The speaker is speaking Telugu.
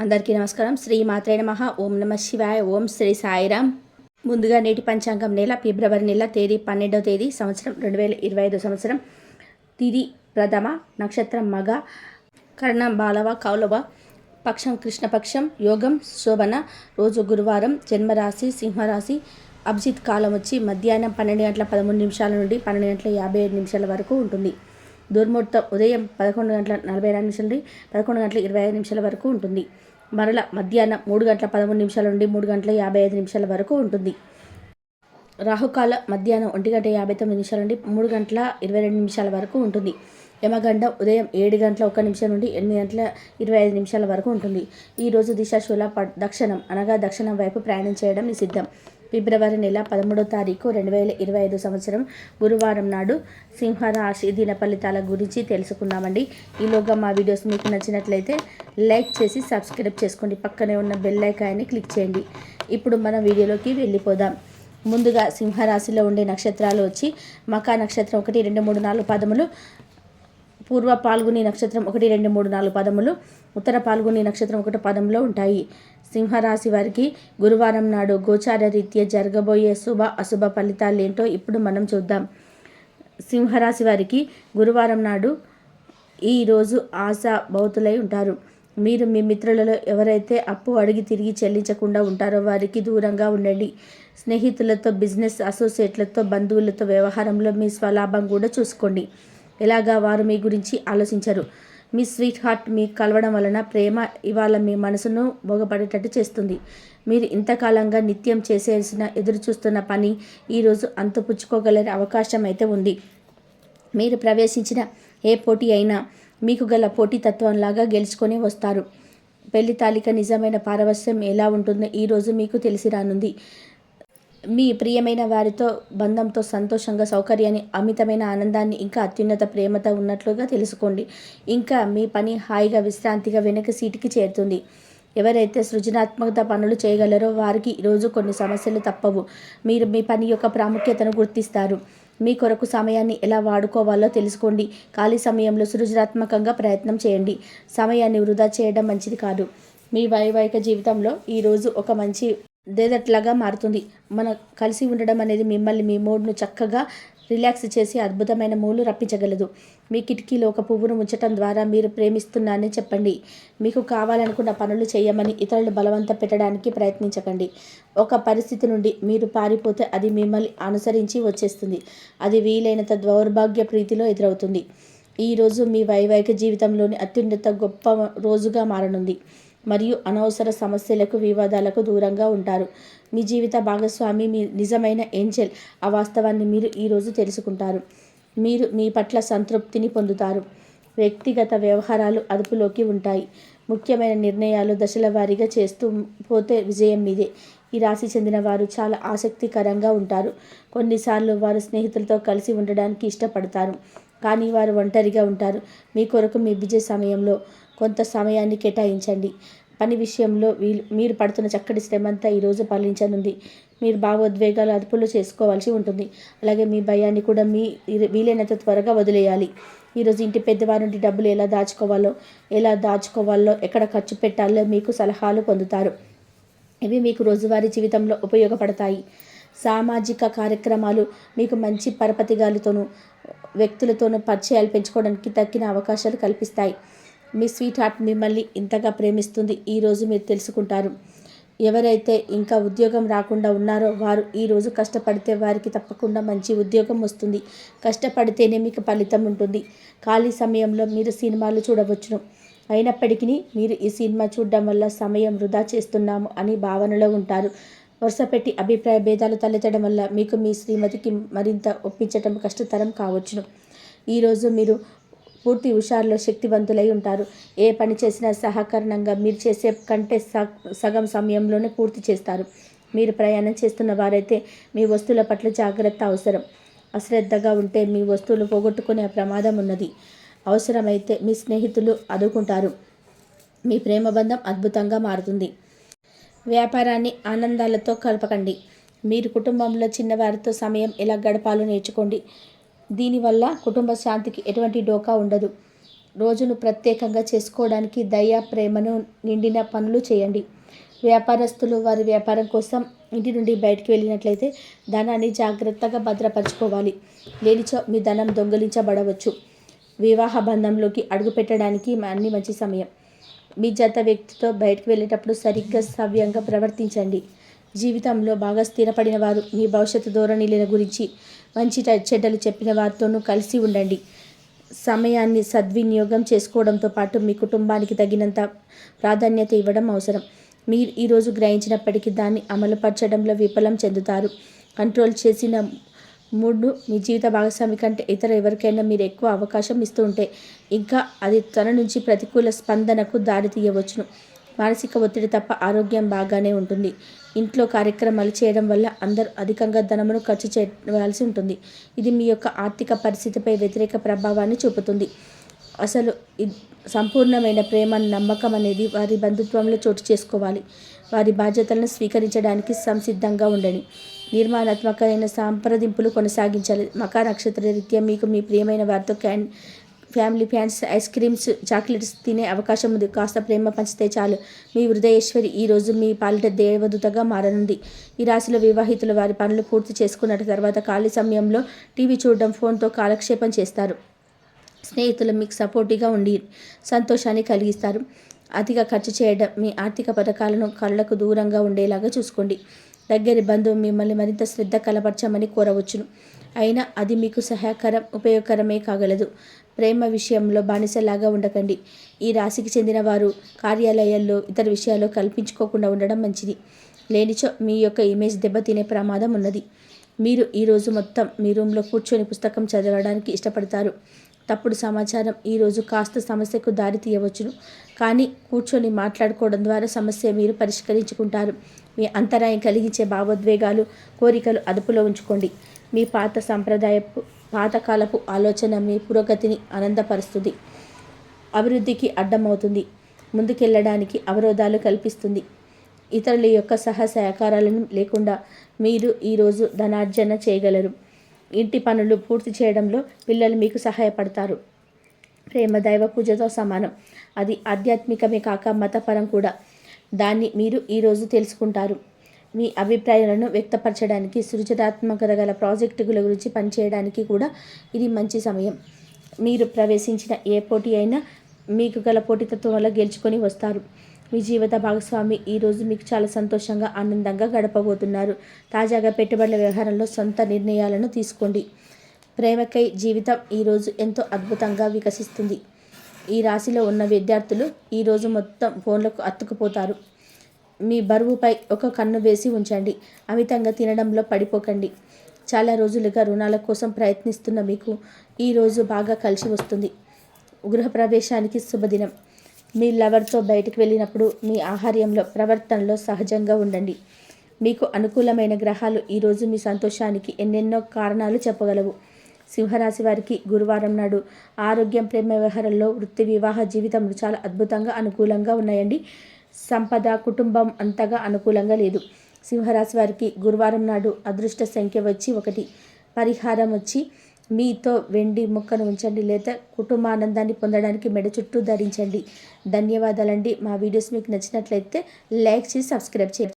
అందరికీ నమస్కారం. శ్రీ మాత్రే నమః. ఓం నమ శివాయ. ఓం శ్రీ సాయిరామ్. ముందుగా నేటి పంచాంగం నెల ఫిబ్రవరి నెల తేదీ 12వ తేదీ సంవత్సరం 2025 సంవత్సరం. తిది ప్రథమ, నక్షత్రం మగ, కర్ణం బాలవ కౌలవ, పక్షం కృష్ణపక్షం, యోగం శోభన, రోజు గురువారం, జన్మరాశి సింహరాశి. అభిజిత్ కాలం వచ్చి మధ్యాహ్నం 12:13 నుండి 12:57 వరకు ఉంటుంది. దుర్ముహూర్తం ఉదయం 11:44 నుండి 11:25 వరకు ఉంటుంది. మరల మధ్యాహ్నం 3:13 నుండి 3:55 వరకు ఉంటుంది. రాహుకాల మధ్యాహ్నం 1:59 నుండి 3:22 వరకు ఉంటుంది. యమగండం ఉదయం 7:01 నుండి 8:25 వరకు ఉంటుంది. ఈరోజు దిశాశూల దక్షిణం అనగా దక్షిణం వైపు ప్రయాణం చేయడం నిషిద్ధం. ఫిబ్రవరి నెల 13వ తారీఖు 2025 సంవత్సరం గురువారం నాడు సింహరాశి దిన ఫలితాల గురించి తెలుసుకుందామండి. ఈలోగా మా వీడియోస్ మీకు నచ్చినట్లయితే లైక్ చేసి సబ్స్క్రైబ్ చేసుకోండి. పక్కనే ఉన్న బెల్ ఐకాన్ని క్లిక్ చేయండి. ఇప్పుడు మనం వీడియోలోకి వెళ్ళిపోదాం. ముందుగా సింహరాశిలో ఉండే నక్షత్రాలు వచ్చి మకా నక్షత్రం 1, 2, 3, 4 పదములు, పూర్వ పాల్గొని నక్షత్రం 1, 2, 3, 4 పదములు, ఉత్తర పాల్గొని నక్షత్రం 1 పదంలో ఉంటాయి. సింహరాశి వారికి గురువారం నాడు గోచార రీత్యా జరగబోయే శుభ అశుభ ఫలితాలు ఏంటో ఇప్పుడు మనం చూద్దాం. సింహరాశి వారికి గురువారం నాడు ఈరోజు ఆశాభౌతులై ఉంటారు. మీరు మీ మిత్రులలో ఎవరైతే అప్పు అడిగి తిరిగి చెల్లించకుండా ఉంటారో వారికి దూరంగా ఉండండి. స్నేహితులతో, బిజినెస్ అసోసియేట్లతో, బంధువులతో వ్యవహారంలో మీ స్వలాభం కూడా చూసుకోండి. ఎలాగా వారు మీ గురించి ఆలోచించరు. మీ స్వీట్ హార్ట్ మీకు కలవడం వలన ప్రేమ ఇవాళ మీ మనసును భోగపడేటట్టు చేస్తుంది. మీరు ఇంతకాలంగా నిత్యం చేసేసిన ఎదురు చూస్తున్న పని ఈరోజు అంతుపుచ్చుకోగలిగే అవకాశం అయితే ఉంది. మీరు ప్రవేశించిన ఏ పోటీ అయినా మీకు గల పోటీతత్వంలాగా గెలుచుకొని వస్తారు. పెళ్లి తాలిక నిజమైన పారవస్యం ఎలా ఉంటుందో ఈరోజు మీకు తెలిసి రానుంది. మీ ప్రియమైన వారితో బంధంతో సంతోషంగా, సౌకర్యాన్ని, అమితమైన ఆనందాన్ని, ఇంకా అత్యున్నత ప్రేమతో ఉన్నట్లుగా తెలుసుకోండి. ఇంకా మీ పని హాయిగా విశ్రాంతిగా వెనక సీటుకి చేరుతుంది. ఎవరైతే సృజనాత్మక పనులు చేయగలరో వారికి ఈరోజు కొన్ని సమస్యలు తప్పవు. మీరు మీ పని యొక్క ప్రాముఖ్యతను గుర్తిస్తారు. మీ కొరకు సమయాన్ని ఎలా వాడుకోవాలో తెలుసుకోండి. ఖాళీ సమయంలో సృజనాత్మకంగా ప్రయత్నం చేయండి. సమయాన్ని వృధా చేయడం మంచిది కాదు. మీ వైవాహిక జీవితంలో ఈరోజు ఒక మంచి దేదట్లాగా మారుతుంది. మనం కలిసి ఉండడం అనేది మిమ్మల్ని మీ మూడ్ను చక్కగా రిలాక్స్ చేసి అద్భుతమైన మూలు రప్పించగలదు. మీ కిటికీలో ఒక పువ్వును ఉంచటం ద్వారా మీరు ప్రేమిస్తున్నానని చెప్పండి. మీకు కావాలనుకున్న పనులు చేయమని ఇతరులు బలవంత పెట్టడానికి ప్రయత్నించకండి. ఒక పరిస్థితి నుండి మీరు పారిపోతే అది మిమ్మల్ని అనుసరించి వచ్చేస్తుంది. అది వీలైనంత దౌర్భాగ్య ప్రీతిలో ఎదురవుతుంది. ఈరోజు మీ వైవాహిక జీవితంలోని అత్యున్నత గొప్ప రోజుగా మారనుంది మరియు అనవసర సమస్యలకు, వివాదాలకు దూరంగా ఉంటారు. మీ జీవిత భాగస్వామి మీ నిజమైన ఏంజెల్. ఆ వాస్తవాన్ని మీరు ఈరోజు తెలుసుకుంటారు. మీరు మీ పట్ల సంతృప్తిని పొందుతారు. వ్యక్తిగత వ్యవహారాలు అదుపులోకి ఉంటాయి. ముఖ్యమైన నిర్ణయాలు దశల వారీగా చేస్తూ పోతే విజయం మీదే. ఈ రాశి చెందిన వారు చాలా ఆసక్తికరంగా ఉంటారు. కొన్నిసార్లు వారు స్నేహితులతో కలిసి ఉండడానికి ఇష్టపడతారు, కానీ వారు ఒంటరిగా ఉంటారు. మీ కొరకు మీ విజయ సమయంలో కొంత సమయాన్ని కేటాయించండి. పని విషయంలో మీరు పడుతున్న చక్కటి శ్రమంతా ఈరోజు ఫలించనుంది. మీరు భావోద్వేగాలు అదుపులో చేసుకోవాల్సి ఉంటుంది. అలాగే మీ భయాన్ని కూడా వీలైనంత త్వరగా వదిలేయాలి. ఈరోజు ఇంటి పెద్దవారి నుండి డబ్బులు ఎలా దాచుకోవాలో, ఎక్కడ ఖర్చు పెట్టాలో మీకు సలహాలు పొందుతారు. ఇవి మీకు రోజువారీ జీవితంలో ఉపయోగపడతాయి. సామాజిక కార్యక్రమాలు మీకు మంచి పరపతిగాలితోనూ, వ్యక్తులతోనూ పరిచయాలు పెంచుకోవడానికి తగిన అవకాశాలు కల్పిస్తాయి. మీ స్వీట్ హార్ట్ మిమ్మల్ని ఇంతగా ప్రేమిస్తుంది ఈరోజు మీరు తెలుసుకుంటారు. ఎవరైతే ఇంకా ఉద్యోగం రాకుండా ఉన్నారో వారు ఈరోజు కష్టపడితే వారికి తప్పకుండా మంచి ఉద్యోగం వస్తుంది. కష్టపడితేనే మీకు ఫలితం ఉంటుంది. ఖాళీ సమయంలో మీరు సినిమాలు చూడవచ్చును. అయినప్పటికీ మీరు ఈ సినిమా చూడడం వల్ల సమయం వృధా చేస్తున్నాము అని భావనలో ఉంటారు. వరుసపెట్టి అభిప్రాయ భేదాలు తలెత్తడం వల్ల మీకు మీ శ్రీమతికి మరింత ఒప్పించడం కష్టతరం కావచ్చును. ఈరోజు మీరు పూర్తి హుషారులో శక్తివంతులై ఉంటారు. ఏ పని చేసినా సహకరణంగా మీరు చేసే కంటే సగం సమయంలోనే పూర్తి చేస్తారు. మీరు ప్రయాణం చేస్తున్న వారైతే మీ వస్తువుల పట్ల జాగ్రత్త అవసరం. అశ్రద్ధగా ఉంటే మీ వస్తువులు పోగొట్టుకునే ప్రమాదం ఉన్నది. అవసరమైతే మీ స్నేహితులు ఆదుకుంటారు. మీ ప్రేమ బంధం అద్భుతంగా మారుతుంది. వ్యాపారాన్ని ఆనందాలతో కలపకండి. మీరు కుటుంబంలో చిన్నవారితో సమయం ఎలా గడపాలో నేర్చుకోండి. దీనివల్ల కుటుంబ శాంతికి ఎటువంటి డోకా ఉండదు. రోజును ప్రత్యేకంగా చేసుకోవడానికి దయ, ప్రేమను నిండిన పనులు చేయండి. వ్యాపారస్తులు వారి వ్యాపారం కోసం ఇంటి నుండి బయటికి వెళ్ళినట్లయితే ధనాన్ని జాగ్రత్తగా భద్రపరచుకోవాలి. లేనిచో మీ ధనం దొంగిలించబడవచ్చు. వివాహ బంధంలోకి అడుగుపెట్టడానికి అన్ని మంచి సమయం. మీ జత వ్యక్తితో బయటకు వెళ్ళేటప్పుడు సరిగ్గా సవ్యంగా ప్రవర్తించండి. జీవితంలో బాగా స్థిరపడిన వారు మీ భవిష్యత్తు ధోరణిల గురించి మంచి చెడ్డలు చెప్పిన వారితోనూ కలిసి ఉండండి. సమయాన్ని సద్వినియోగం చేసుకోవడంతో పాటు మీ కుటుంబానికి తగినంత ప్రాధాన్యత ఇవ్వడం అవసరం. మీరు ఈరోజు గ్రహించినప్పటికీ దాన్ని అమలుపరచడంలో విఫలం చెందుతారు. కంట్రోల్ చేసిన మూడ్ను మీ జీవిత భాగస్వామి కంటే ఇతర ఎవరికైనా మీరు ఎక్కువ అవకాశం ఇస్తూ ఉంటే ఇంకా అది తన నుంచి ప్రతికూల స్పందనకు దారితీయవచ్చును. మానసిక ఒత్తిడి తప్ప ఆరోగ్యం బాగానే ఉంటుంది. ఇంట్లో కార్యక్రమాలు చేయడం వల్ల అందరూ అధికంగా ధనమును ఖర్చు చేయవలసి ఉంటుంది. ఇది మీ యొక్క ఆర్థిక పరిస్థితిపై వ్యతిరేక ప్రభావాన్ని చూపుతుంది. అసలు సంపూర్ణమైన ప్రేమ, నమ్మకం అనేది వారి బంధుత్వంలో చోటు చేసుకోవాలి. వారి బాధ్యతలను స్వీకరించడానికి సంసిద్ధంగా ఉండండి. నిర్మాణాత్మకమైన సంప్రదింపులు కొనసాగించాలి. మకర నక్షత్ర రీత్యా మీకు మీ ప్రియమైన వారితో family fans, ice creams, chocolates తినే అవకాశం ఉంది. కాస్త ప్రేమ పంచితే చాలు. మీ హృదయేశ్వరి ఈరోజు మీ పాలిట దేవదూతగా మారనుంది. ఈ రాశిలో వివాహితులు వారి పనులు పూర్తి చేసుకున్న తర్వాత ఖాళీ సమయంలో టీవీ చూడడం, ఫోన్తో కాలక్షేపం చేస్తారు. స్నేహితులు మీకు సపోర్టివ్గా ఉండి సంతోషాన్ని కలిగిస్తారు. అతిగా ఖర్చు చేయడం మీ ఆర్థిక పథకాలను కళ్ళకు దూరంగా ఉండేలాగా చూసుకోండి. దగ్గరి బంధువు మిమ్మల్ని మరింత శ్రద్ధ కలపరచమని కోరవచ్చును. అయినా అది మీకు సహాయకరం, ఉపయోగకరమే కాగలదు. ప్రేమ విషయంలో బానిసలాగా ఉండకండి. ఈ రాశికి చెందిన వారు కార్యాలయాల్లో ఇతర విషయాల్లో కల్పించుకోకుండా ఉండడం మంచిది. లేనిచో మీ యొక్క ఇమేజ్ దెబ్బతినే ప్రమాదం ఉన్నది. మీరు ఈరోజు మొత్తం మీ రూమ్లో కూర్చొని పుస్తకం చదవడానికి ఇష్టపడతారు. తప్పుడు సమాచారం ఈరోజు కాస్త సమస్యకు దారి తీయవచ్చును. కానీ కూర్చొని మాట్లాడుకోవడం ద్వారా సమస్య మీరు పరిష్కరించుకుంటారు. మీ అంతరాయం కలిగించే భావోద్వేగాలు, కోరికలు అదుపులో ఉంచుకోండి. మీ పాతకాలపు ఆలోచన మీ పురోగతిని ఆనందపరుస్తుంది. అభివృద్ధికి అడ్డమవుతుంది. ముందుకెళ్ళడానికి అవరోధాలు కల్పిస్తుంది. ఇతరుల యొక్క సహకారాలను లేకుండా మీరు ఈరోజు ధనార్జన చేయగలరు. ఇంటి పనులు పూర్తి చేయడంలో పిల్లలు మీకు సహాయపడతారు. ప్రేమ దైవ పూజతో సమానం. అది ఆధ్యాత్మికమే కాక మతపరం కూడా. దాన్ని మీరు ఈరోజు తెలుసుకుంటారు. మీ అభిప్రాయాలను వ్యక్తపరచడానికి, సృజనాత్మకత గల ప్రాజెక్టుల గురించి పనిచేయడానికి కూడా ఇది మంచి సమయం. మీరు ప్రవేశించిన ఏ పోటీ అయినా మీకు గల పోటీతత్వం వల్ల గెలుచుకొని వస్తారు. మీ జీవిత భాగస్వామి ఈరోజు మీకు చాలా సంతోషంగా, ఆనందంగా గడపబోతున్నారు. తాజాగా పెట్టుబడుల వ్యవహారంలో సొంత నిర్ణయాలను తీసుకోండి. ప్రేమకై జీవితం ఈరోజు ఎంతో అద్భుతంగా వికసిస్తుంది. ఈ రాశిలో ఉన్న విద్యార్థులు ఈరోజు మొత్తం ఫోన్లకు అతుక్కుపోతారు. మీ బరువుపై ఒక కన్ను వేసి ఉంచండి. అమితంగా తినడంలో పడిపోకండి. చాలా రోజులుగా రుణాల కోసం ప్రయత్నిస్తున్న మీకు ఈరోజు బాగా కలిసి వస్తుంది. గృహప్రవేశానికి శుభదినం. మీ లవర్తో బయటకు వెళ్ళినప్పుడు మీ ఆహార్యంలో, ప్రవర్తనలో సహజంగా ఉండండి. మీకు అనుకూలమైన గ్రహాలు ఈరోజు మీ సంతోషానికి ఎన్నెన్నో కారణాలు చెప్పగలవు. సింహరాశి వారికి గురువారం నాడు ఆరోగ్యం, ప్రేమ వ్యవహారంలో, వృత్తి, వివాహ జీవితంలో చాలా అద్భుతంగా అనుకూలంగా ఉన్నాయండి. సంపద, కుటుంబం అంతగా అనుకూలంగా లేదు. సింహరాశి వారికి గురువారం నాడు అదృష్ట సంఖ్య వచ్చి 1. పరిహారం వచ్చి మీతో వెండి ముక్కను ఉంచండి లేదా కుటుంబానందాన్ని పొందడానికి మెడ చుట్టూ ధరించండి. ధన్యవాదాలండి. మా వీడియోస్ మీకు నచ్చినట్లయితే లైక్ చేసి సబ్స్క్రైబ్ చేయండి.